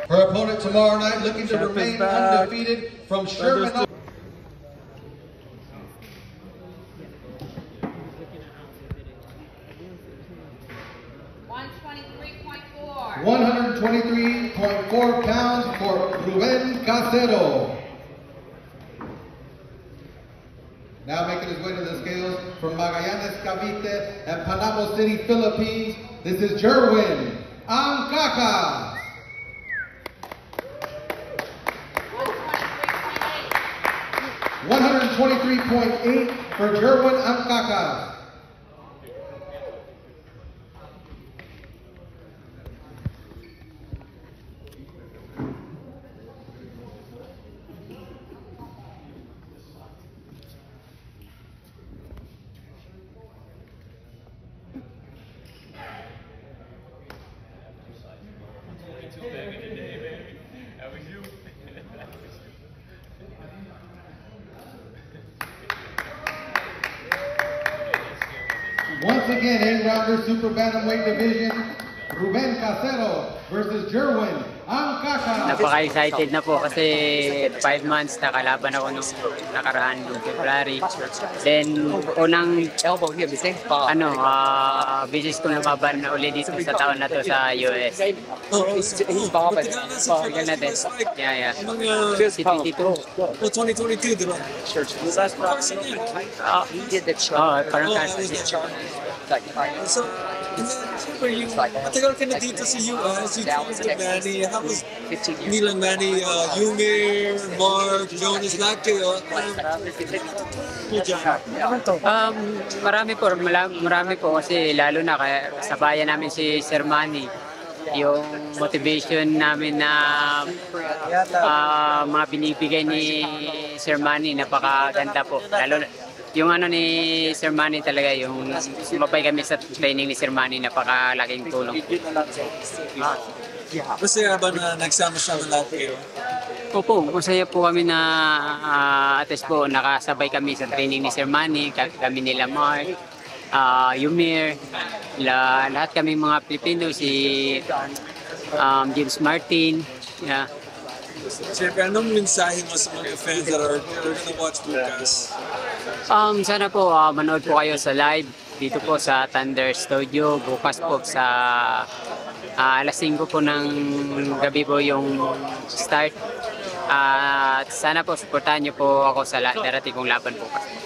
Her opponent tomorrow night looking to remain undefeated from Sherman. 123.4 pounds for Ruben Casero. Now making his way to the scales from Magallanes, Cavite and Panama City, Philippines. This is Jerwin Angkaka. 123.8 for Jerwin Angkaka. Once again, 8-rounder super bantamweight division, Ruben Casero versus Jerwin Angkaka. Napaka-excited na po kasi 5 months nakalaban ako nung nakaraan noong February. Then, unang business ko nababan na uli dito sa taon na to sa US. Tagal na din. Yeah. Si 22. 2022, diba? Parang kasi. So, for you, matagal ka na dito sa US, you trained Manny, how was nilang Manny, Yumir, Mark, Jonas, lahat kayo? Marami po kasi lalo na kaya sabayan namin si Sir Manny. Yung motivation namin na mga binibigay ni Sir Manny, napakaganda po. Lalo yung ni Sir Manny talaga, yung sumabay kami sa training ni Sir Manny, napakalaking tulong. Masaya ba na nagsama-sama lahat kayo? Opo, masaya po kami na at least po nakasabay kami sa training ni Sir Manny, kami nila Mark, Yumir, lahat kami mga Pilipino, si James Martin. Yeah. Siyempre, anong mensahe mo sa mga fans that are gonna watch bukas? Sana po manood po kayo sa live dito po sa Thunder Studio bukas po sa alas 5 po ng gabi po yung start. At sana po supportahan niyo po ako sa darating kong laban bukas.